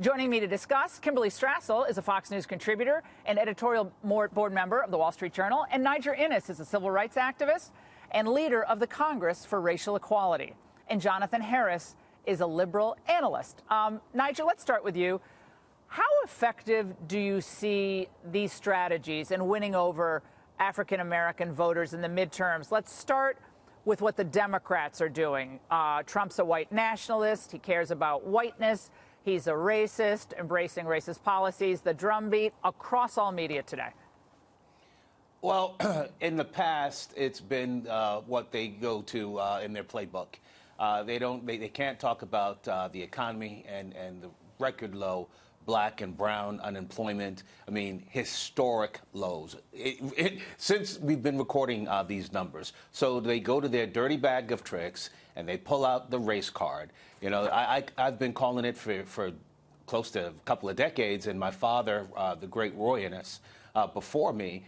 Joining me to discuss, Kimberly Strassel is a Fox News contributor and editorial board member of the Wall Street Journal, and Niger Innis is a civil rights activist and leader of the Congress for Racial Equality. And Jonathan Harris is a liberal analyst. Niger, let's start with you. How effective do you see these strategies in winning over African-American voters in the midterms? Let's start with what the Democrats are doing. Trump's a white nationalist. He cares about whiteness. He's a racist, embracing racist policies, the drumbeat across all media today. Well, in the past, it's been what they go to in their playbook. They can't talk about the economy and the record low black and brown unemployment. I mean, historic lows since we've been recording these numbers. So they go to their dirty bag of tricks and they pull out the race card. You know, I've been calling it for close to a couple of decades, and my father, the great Roy Innis, before me,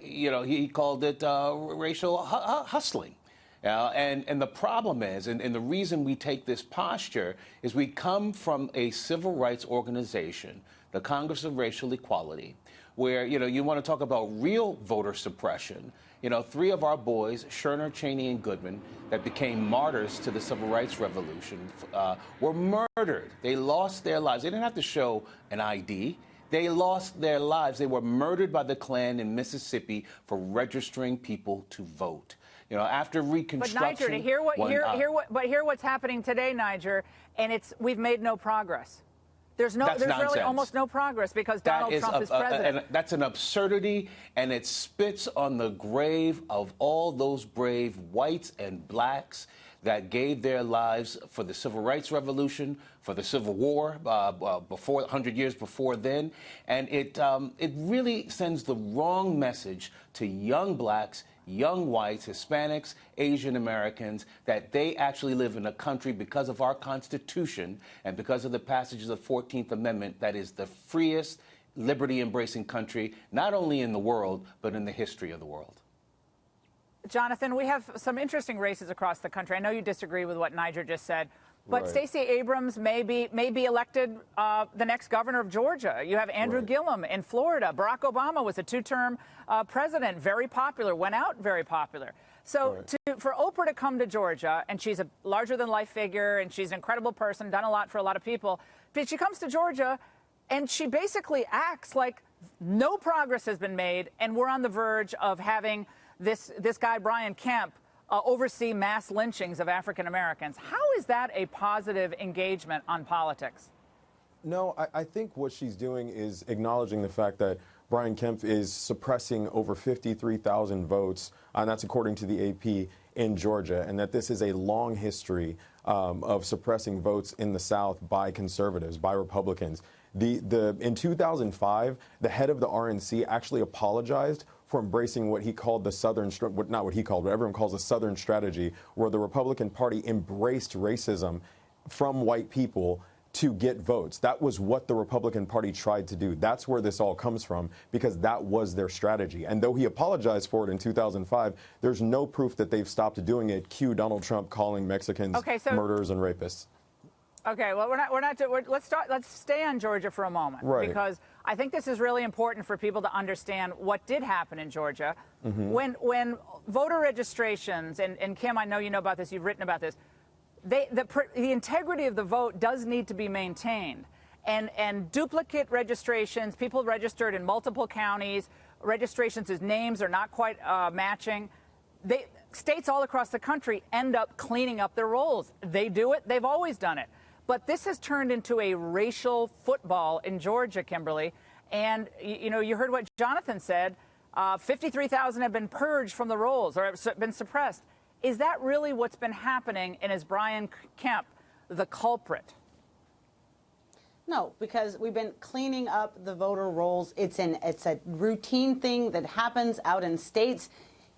you know, he called it racial hustling. And the problem is, and the reason we take this posture is we come from a civil rights organization, the Congress of Racial Equality, where, you know, you want to talk about real voter suppression. You know, 3 of our boys, Sherner, Cheney, and Goodman, that became martyrs to the civil rights revolution, were murdered. They lost their lives. They didn't have to show an ID. They lost their lives. They were murdered by the Klan in Mississippi for registering people to vote. You know, after Reconstruction. But Niger, to hear what's happening today, Niger, and we've made no progress. There's really almost no progress because Donald Trump is president. And that's an absurdity, and it spits on the grave of all those brave whites and blacks that gave their lives for the Civil Rights Revolution, for the Civil War, before 100 years before then. And it really sends the wrong message to young blacks, young whites, Hispanics, Asian Americans, that they actually live in a country because of our Constitution and because of the passage of the 14th Amendment that is the freest, liberty-embracing country, not only in the world, but in the history of the world. Jonathan, we have some interesting races across the country. I know you disagree with what Niger just said, but right. Stacey Abrams may be elected the next governor of Georgia. You have Andrew Gillum in Florida. Barack Obama was a 2-term president, very popular, went out very popular. So for Oprah to come to Georgia, and she's a larger-than-life figure, and she's an incredible person, done a lot for a lot of people, but she comes to Georgia, and she basically acts like no progress has been made, and we're on the verge of having this guy, Brian Kemp, oversee mass lynchings of African Americans. How is that a positive engagement on politics? No, I think what she's doing is acknowledging the fact that Brian Kemp is suppressing over 53,000 votes, and that's according to the AP, in Georgia, and that this is a long history of suppressing votes in the South by conservatives, by Republicans. In 2005, the head of the RNC actually apologized for embracing what he called the Southern, not what he called, but everyone calls the Southern strategy, where the Republican Party embraced racism from white people to get votes. That was what the Republican Party tried to do. That's where this all comes from, because that was their strategy. And though he apologized for it in 2005, there's no proof that they've stopped doing it. Cue Donald Trump calling Mexicans murderers and rapists. Okay, well, let's stay on Georgia for a moment, because I think this is really important for people to understand what did happen in Georgia. When voter registrations, and Kim, I know you know about this, you've written about this, the integrity of the vote does need to be maintained. And duplicate registrations, people registered in multiple counties, registrations whose names are not quite matching, states all across the country end up cleaning up their rolls. They do it, they've always done it. But this has turned into a racial football in Georgia, Kimberly. And, you know, you heard what Jonathan said. 53,000 have been purged from the rolls or have been suppressed. Is that really what's been happening? And is Brian Kemp the culprit? No, because we've been cleaning up the voter rolls. It's a routine thing that happens out in states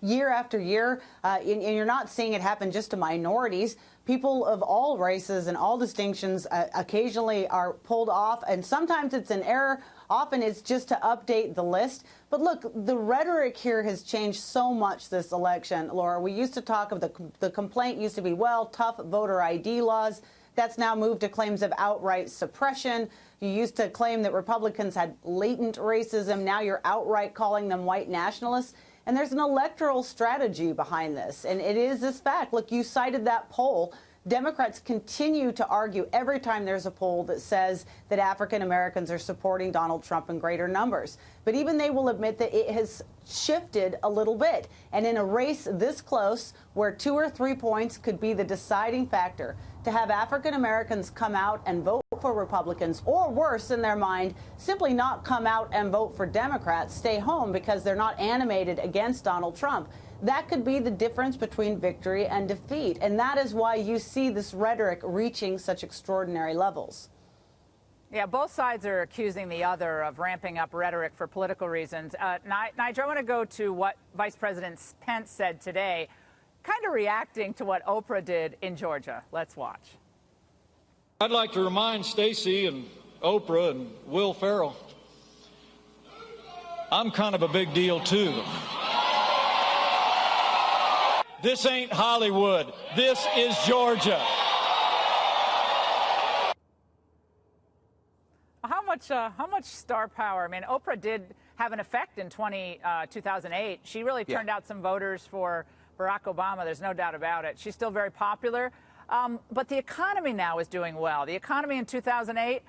year after year, and you're not seeing it happen just to minorities. People of all races and all distinctions occasionally are pulled off, and sometimes it's an error. Often it's just to update the list. But look, the rhetoric here has changed so much this election, Laura. We used to talk of the complaint used to be, well, tough voter ID laws. That's now moved to claims of outright suppression. You used to claim that Republicans had latent racism. Now you're outright calling them white nationalists. And there's an electoral strategy behind this. And it is this fact. Look, you cited that poll. Democrats continue to argue every time there's a poll that says that African Americans are supporting Donald Trump in greater numbers. But even they will admit that it has shifted a little bit. And in a race this close, where 2 or 3 points could be the deciding factor, to have African Americans come out and vote for Republicans, or worse in their mind, simply not come out and vote for Democrats, stay home because they're not animated against Donald Trump. That could be the difference between victory and defeat. And that is why you see this rhetoric reaching such extraordinary levels. Yeah, both sides are accusing the other of ramping up rhetoric for political reasons. Niger, I want to go to what Vice President Pence said today, kind of reacting to what Oprah did in Georgia. Let's watch. I'd like to remind Stacey and Oprah and Will Ferrell, I'm kind of a big deal, too. This ain't Hollywood. This is Georgia. How much star power? I mean, Oprah did have an effect in 2008. She really turned out some voters for Barack Obama. There's no doubt about it. She's still very popular. But the economy now is doing well. The economy in 2008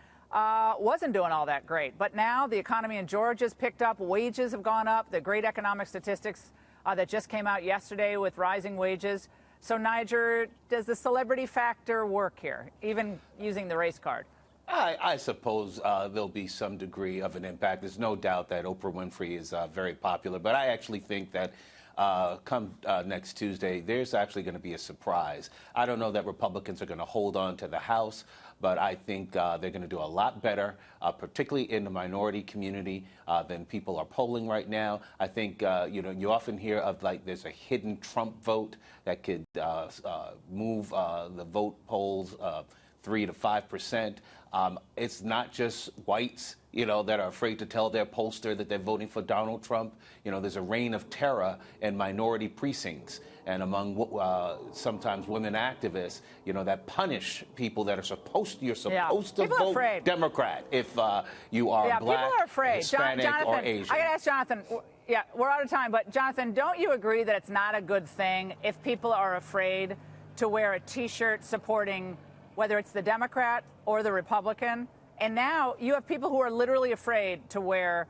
wasn't doing all that great. But now the economy in Georgia's picked up. Wages have gone up. The great economic statistics that just came out yesterday with rising wages. So, Niger, does the celebrity factor work here, even using the race card? I suppose there'll be some degree of an impact. There's no doubt that Oprah Winfrey is very popular. But I actually think that come next Tuesday, there's actually going to be a surprise. I don't know that Republicans are going to hold on to the House, but I think they're going to do a lot better, particularly in the minority community, than people are polling right now. I think, you often hear of, like, there's a hidden Trump vote that could move the vote polls 3 to 5%. It's not just whites, that are afraid to tell their pollster that they're voting for Donald Trump. There's a reign of terror in minority precincts and among sometimes women activists, that punish people that are supposed to vote afraid. Democrat if you are black, people are afraid. Hispanic, Jonathan, or Asian. I got to ask Jonathan. Yeah, we're out of time. But Jonathan, don't you agree that it's not a good thing if people are afraid to wear a T-shirt supporting whether it's the Democrat or the Republican? And now you have people who are literally afraid to wear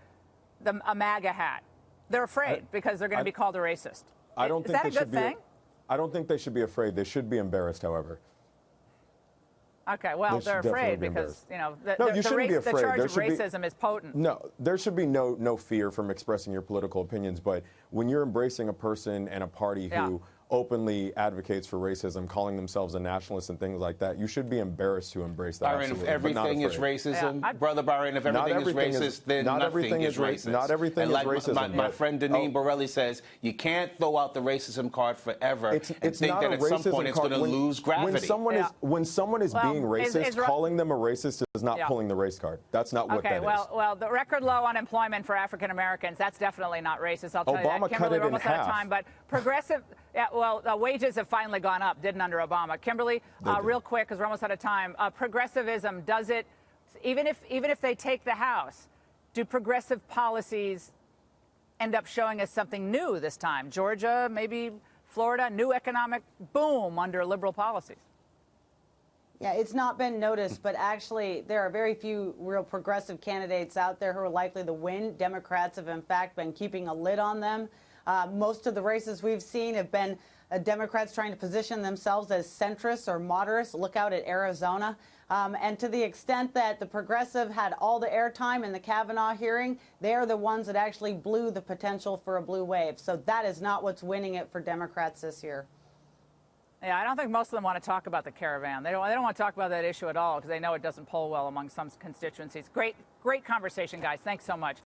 a MAGA hat. They're afraid because they're going to be called a racist. I don't Is think that a good thing? I don't think they should be afraid. They should be embarrassed, however. Okay, well, they're afraid because, you shouldn't be afraid. The charge of racism is potent. No, there should be no fear from expressing your political opinions. But when you're embracing a person and a party who openly advocates for racism, calling themselves a nationalist and things like that, you should be embarrassed to embrace that. Byron, if everything is racism, Brother Byron, if everything is racist, then nothing is racist. Not everything is racism. My friend Deneen Borelli says, you can't throw out the racism card forever and think that at some point it's going to lose gravity. When someone is being racist, calling them a racist is not pulling the race card. That's not what that is. Well, the record low unemployment for African Americans, that's definitely not racist. I'll tell you that. Obama cut it in half. Kimberly, we're almost out of time, but progressive. Wages have finally gone up, didn't under Obama. Kimberly, real quick, because we're almost out of time. Progressivism, does it, even if they take the House, do progressive policies end up showing us something new this time? Georgia, maybe Florida, new economic boom under liberal policies. Yeah, it's not been noticed, but actually there are very few real progressive candidates out there who are likely to win. Democrats have, in fact, been keeping a lid on them. Most of the races we've seen have been Democrats trying to position themselves as centrists or moderates. Look out at Arizona. And to the extent that the progressive had all the airtime in the Kavanaugh hearing, they're the ones that actually blew the potential for a blue wave. So that is not what's winning it for Democrats this year. Yeah, I don't think most of them want to talk about the caravan. They don't want to talk about that issue at all because they know it doesn't poll well among some constituencies. Great conversation, guys. Thanks so much.